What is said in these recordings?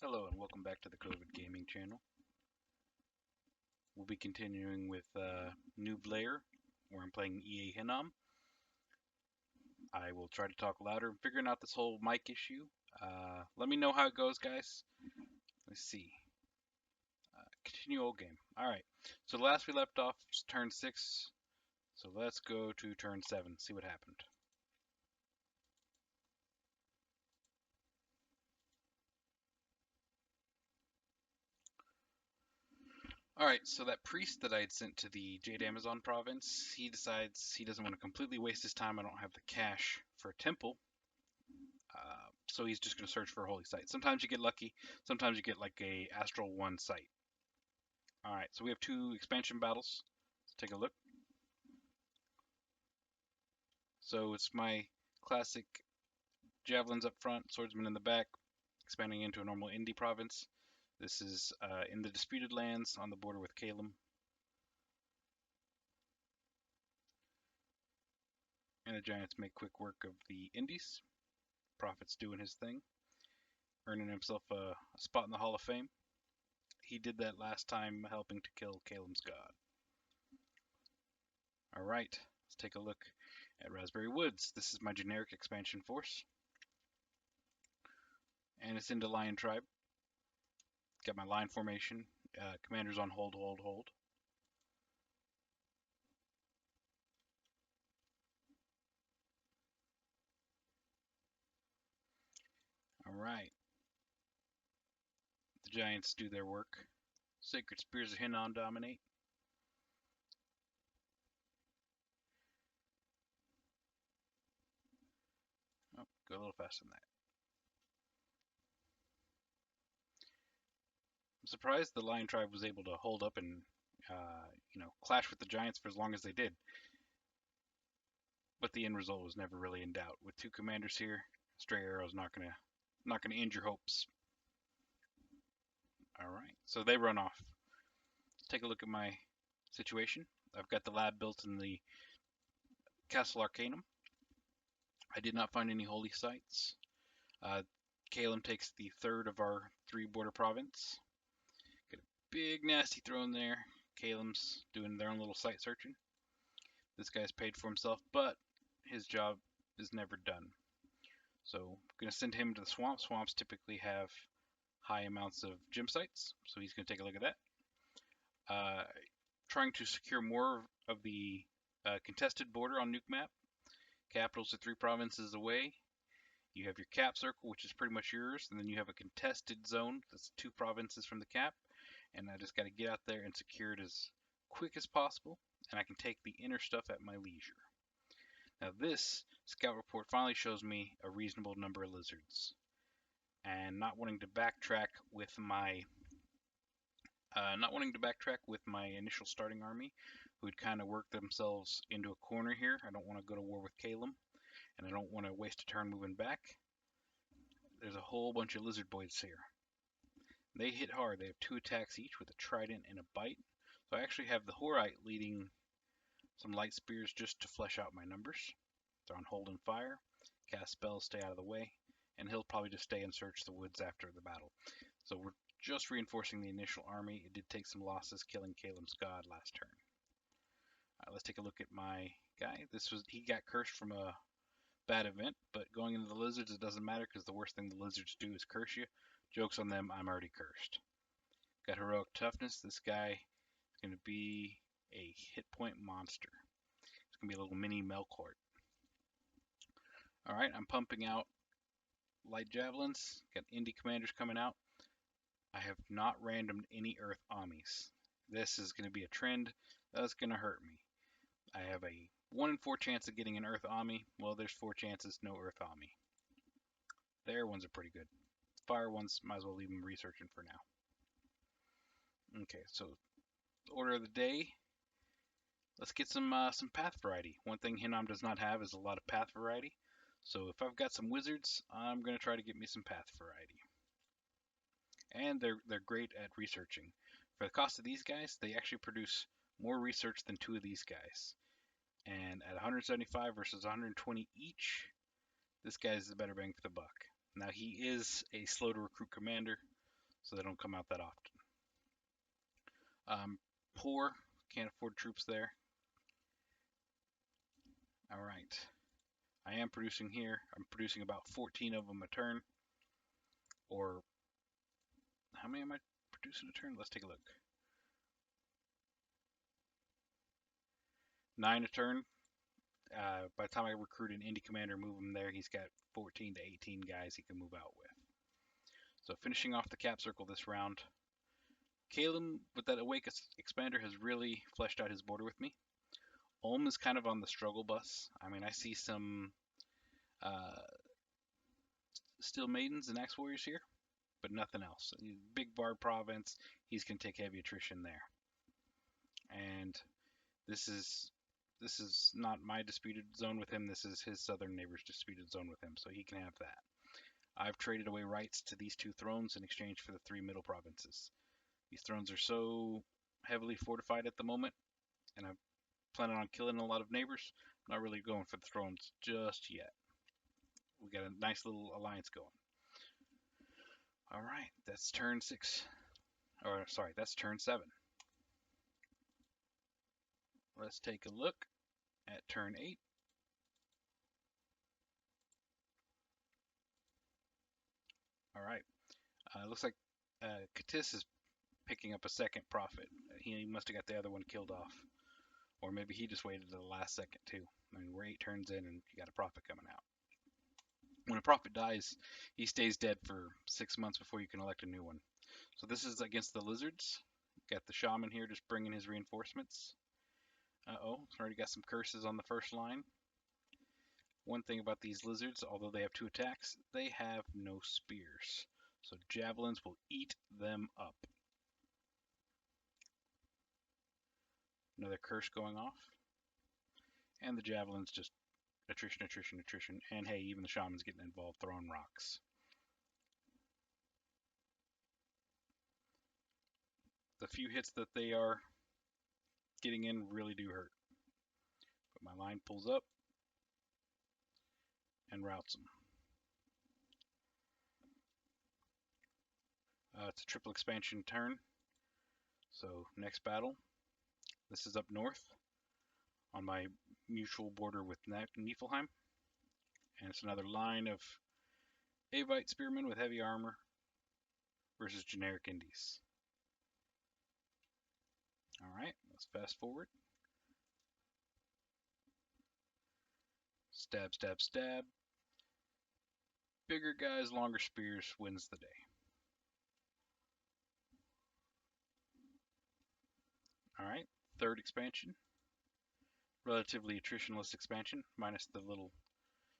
Hello and welcome back to the COVID Gaming channel. We'll be continuing with Noob where I'm playing EA Hinnom. I will try to talk louder, figuring out this whole mic issue. Let me know how it goes, guys. Let's see. Continue old game. Alright, so the last we left off was turn 6. So let's go to turn 7, see what happened. Alright, so that priest that I had sent to the Jade Amazon province, he decides he doesn't want to completely waste his time. I don't have the cash for a temple. So he's just going to search for a holy site. Sometimes you get lucky. Sometimes you get like a Astral 1 site. Alright, so we have 2 expansion battles. Let's take a look. So it's my classic javelins up front, swordsman in the back, expanding into a normal indie province. This is in the disputed lands on the border with Calum. And the Giants make quick work of the Indies. Prophet's doing his thing, earning himself a spot in the Hall of Fame. He did that last time helping to kill Calum's god. Alright, let's take a look at Raspberry Woods. This is my generic expansion force. And it's into Lion Tribe. Got my line formation. Commanders on hold, hold, hold. Alright. The Giants do their work. Sacred Spears of Hinnom dominate. Oh, go a little faster than that. I'm surprised the Lion Tribe was able to hold up and clash with the Giants for as long as they did. But the end result was never really in doubt. With 2 commanders here, stray arrow's not gonna end your hopes. Alright, so they run off. Let's take a look at my situation. I've got the lab built in the Castle Arcanum. I did not find any holy sites. Calum takes the 3rd of our 3 border province. Got a big nasty throne there. Calum's doing their own little site searching. This guy's paid for himself, but his job is never done. So I'm going to send him to the swamp. Swamps typically have high amounts of gem sites, so he's going to take a look at that. Trying to secure more of the contested border on Nuke map. Capitals are 3 provinces away. You have your cap circle, which is pretty much yours, and then you have a contested zone that's 2 provinces from the cap. And I just got to get out there and secure it as quick as possible, and I can take the inner stuff at my leisure. Now this scout report finally shows me a reasonable number of lizards, and not wanting to backtrack with my initial starting army, who had kind of worked themselves into a corner here. I don't want to go to war with Calum, and I don't want to waste a turn moving back. There's a whole bunch of lizard boys here. They hit hard. They have 2 attacks each with a trident and a bite. So I actually have the Horite leading some light spears just to flesh out my numbers. They're on hold and fire. Cast spells, stay out of the way. And he'll probably just stay and search the woods after the battle. So we're just reinforcing the initial army. It did take some losses killing Calum's god last turn. Let's take a look at my guy. He got cursed from a bad event, but going into the lizards it doesn't matter because the worst thing the lizards do is curse you. Joke's on them, I'm already cursed. Got heroic toughness. This guy is going to be a hit point monster. It's going to be a little mini Melkort. Alright, I'm pumping out light javelins. Got indie commanders coming out. I have not randomed any Earth Amis. This is going to be a trend that's going to hurt me. I have a 1 in 4 chance of getting an Earth Ami. Well, there's 4 chances, no Earth Ami. The air ones are pretty good. Fire ones, might as well leave them researching for now. Okay, so order of the day. Let's get some path variety. One thing Hinnom does not have is a lot of path variety. So if I've got some wizards, I'm going to try to get me some path variety. And they're great at researching. For the cost of these guys, they actually produce more research than 2 of these guys. And at 175 versus 120 each, this guy is the better bang for the buck. Now he is a slow to recruit commander, so they don't come out that often. Poor, can't afford troops there. All right, I am producing here. I'm producing about 14 of them a turn, or how many am I producing a turn? Let's take a look. 9 a turn. By the time I recruit an indie commander, move him there, he's got 14 to 18 guys he can move out with. So finishing off the cap circle this round, Caleb with that Awake Expander has really fleshed out his border with me. Ulm is kind of on the struggle bus. I mean, I see some Steel Maidens and Axe Warriors here, but nothing else. Big Bard province, he's going to take heavy attrition there. And this is not my disputed zone with him. This is his southern neighbor's disputed zone with him, so he can have that. I've traded away rights to these 2 thrones in exchange for the 3 middle provinces. These thrones are so heavily fortified at the moment, and I'm planning on killing a lot of neighbors. I'm not really going for the thrones just yet. We got a nice little alliance going. All right, that's turn 6. Or sorry, that's turn 7. Let's take a look at turn 8. All right, looks like Katis is picking up a second prophet. He must have got the other one killed off. Or maybe he just waited to the last second too. I mean, we're 8 turns in and you got a prophet coming out. When a prophet dies, he stays dead for 6 months before you can elect a new one. So this is against the lizards. Got the shaman here just bringing his reinforcements. Uh-oh, already got some curses on the first line. One thing about these lizards, although they have 2 attacks, they have no spears. So javelins will eat them up. Another curse going off. And the javelins just attrition, attrition, attrition. And hey, even the shaman's getting involved throwing rocks. The few hits that they are getting in really do hurt. But my line pulls up and routes them. It's a triple expansion turn. So next battle, this is up north on my mutual border with Niflheim. And it's another line of Avite spearmen with heavy armor versus generic indies. Alright, let's fast forward. Stab, stab, stab. Bigger guys, longer spears wins the day. Alright, third expansion. Relatively attritionless expansion, minus the little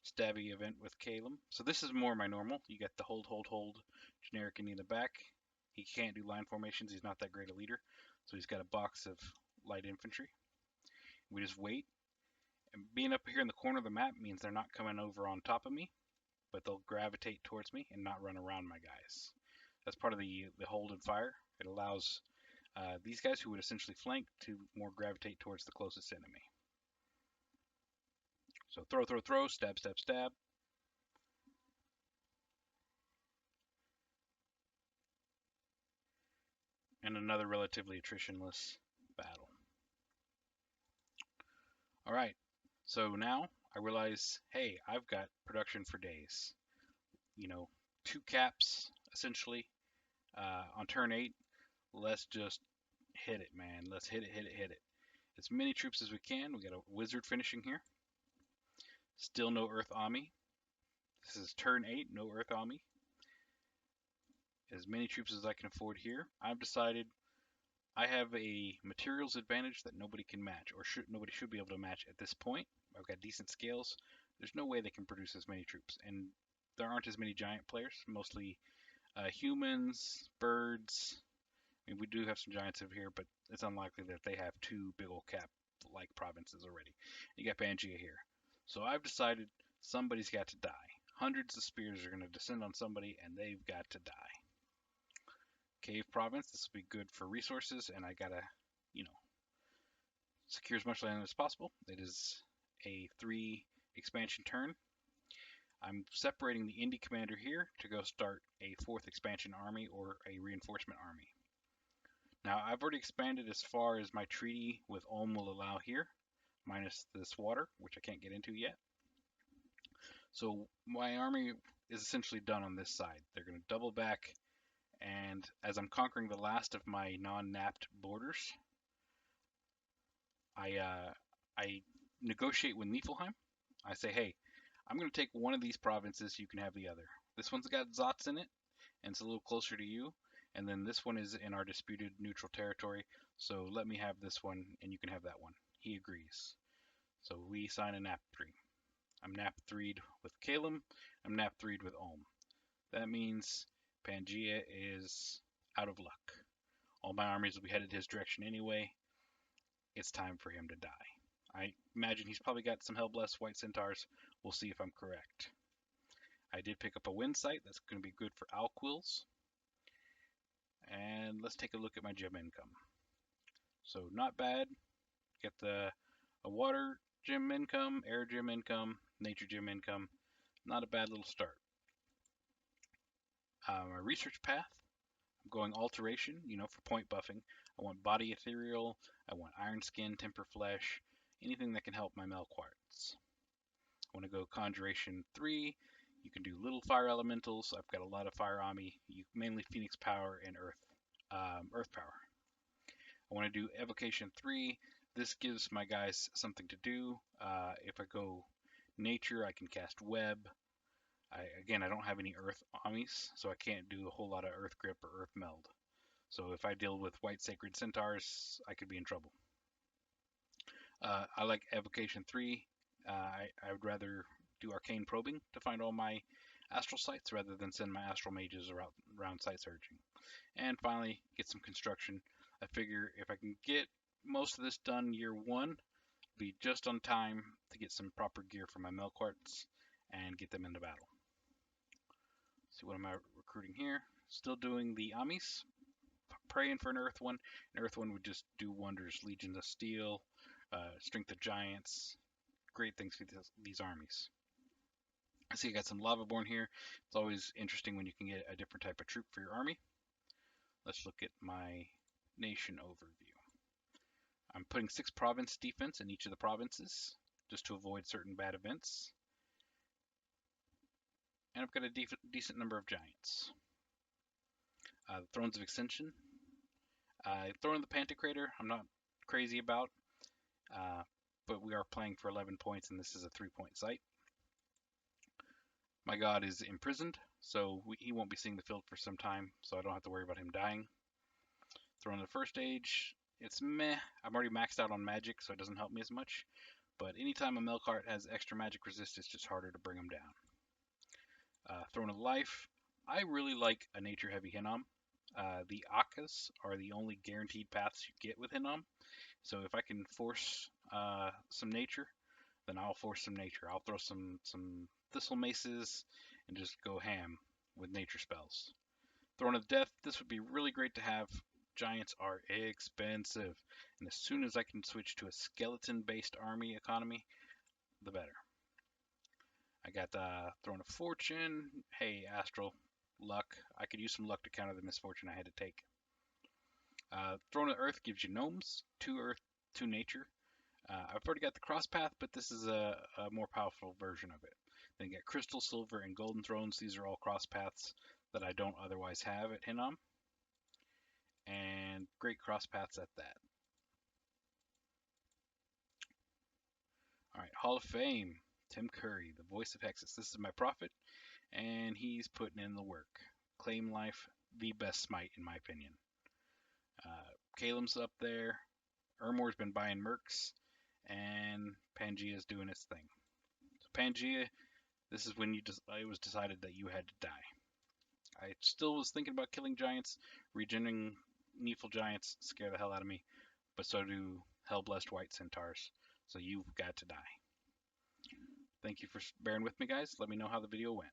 stabby event with Caleb. So this is more my normal. You got the hold, hold, hold generic Indian in the back. He can't do line formations. He's not that great a leader. So he's got a box of light infantry. We just wait. And being up here in the corner of the map means they're not coming over on top of me, but they'll gravitate towards me and not run around my guys. That's part of the hold and fire. It allows these guys who would essentially flank to more gravitate towards the closest enemy. So throw, throw, throw, stab, stab, stab. And another relatively attritionless battle. All right, so now I realize, hey, I've got production for days. You know, 2 caps essentially on turn 8. Let's just hit it, man. Let's hit it, hit it, hit it. As many troops as we can. We got a wizard finishing here. Still no Earth Army. This is turn 8, no Earth Army. As many troops as I can afford here. I've decided I have a materials advantage that nobody can match, or nobody should be able to match at this point. I've got decent scales. There's no way they can produce as many troops, and there aren't as many giant players. Mostly humans, birds. I mean, we do have some giants over here, but it's unlikely that they have 2 big old cap-like provinces already. You got Pangea here. So I've decided somebody's got to die. Hundreds of spears are going to descend on somebody, and they've got to die. Cave province, this will be good for resources, and I gotta, secure as much land as possible. It is a 3 expansion turn. I'm separating the Indie Commander here to go start a 4th expansion army or a reinforcement army. Now, I've already expanded as far as my treaty with Ulm will allow here, minus this water, which I can't get into yet. So my army is essentially done on this side. They're going to double back, and as I'm conquering the last of my non-napped borders, I negotiate with Niflheim. I say, hey, I'm going to take one of these provinces, you can have the other. This one's got Zots in it, and it's a little closer to you. And then this one is in our disputed neutral territory, so let me have this one, and you can have that one. He agrees. So we sign a nap 3. I'm nap 3'd with Kalem, I'm nap 3'd with Ulm. That means Pangea is out of luck. All my armies will be headed his direction anyway. It's time for him to die. I imagine he's probably got some Hellblessed White Centaurs. We'll see if I'm correct. I did pick up a wind site. That's going to be good for Alquils. And let's take a look at my gem income. So not bad. Get a water gem income, air gem income, nature gem income. Not a bad little start. My research path, I'm going alteration, for point buffing. I want body ethereal, I want iron skin, temper flesh, anything that can help my Melquarts. I want to go conjuration 3. You can do little fire elementals. I've got a lot of fire on me, mainly Phoenix power and earth power. I want to do evocation 3. This gives my guys something to do. If I go nature, I can cast web. Again, I don't have any earth armies, so I can't do a whole lot of earth grip or earth meld. So if I deal with white sacred centaurs, I could be in trouble. I like evocation 3. I would rather do arcane probing to find all my astral sites rather than send my astral mages around site searching. And finally, get some construction. I figure if I can get most of this done year 1, be just on time to get some proper gear for my Melquarts and get them into battle. See, what am I recruiting here? Still doing the Amis. Praying for an Earth one. An Earth one would just do wonders. Legions of Steel, Strength of Giants. Great things for these armies. I see I got some Lavaborn here. It's always interesting when you can get a different type of troop for your army. Let's look at my nation overview. I'm putting 6 province defense in each of the provinces just to avoid certain bad events. And I've got a decent number of giants. The Thrones of Extension. Throne of the Pantocrator, I'm not crazy about, but we are playing for 11 points, and this is a 3-point site. My god is imprisoned, so he won't be seeing the field for some time, so I don't have to worry about him dying. Throne of the First Age, it's meh. I'm already maxed out on magic, so it doesn't help me as much. But anytime a Melkart has extra magic resist, it's just harder to bring him down. Throne of Life, I really like a nature-heavy Hinnom. The Akkas are the only guaranteed paths you get with Hinnom. So if I can force some nature, then I'll force some nature. I'll throw some Thistle Maces and just go ham with nature spells. Throne of Death, this would be really great to have. Giants are expensive, and as soon as I can switch to a skeleton-based army economy, the better. I got Throne of Fortune. Hey, Astral, luck. I could use some luck to counter the misfortune I had to take. Throne of Earth gives you gnomes, 2 earth, 2 nature. I've already got the cross path, but this is a more powerful version of it. Then you get crystal, silver, and golden thrones. These are all cross paths that I don't otherwise have at Hinnom. And great cross paths at that. Alright, Hall of Fame. Tim Curry, the voice of Hexus. This is my prophet, and he's putting in the work. Claim life, the best smite in my opinion. Kalem's up there. Ermor's been buying mercs, and Pangea's doing its thing. So Pangea, this is when it was decided that you had to die. I still was thinking about killing giants. Regenerating Needful giants scare the hell out of me, but so do Hellblessed White Centaurs. So you've got to die. Thank you for bearing with me, guys. Let me know how the video went.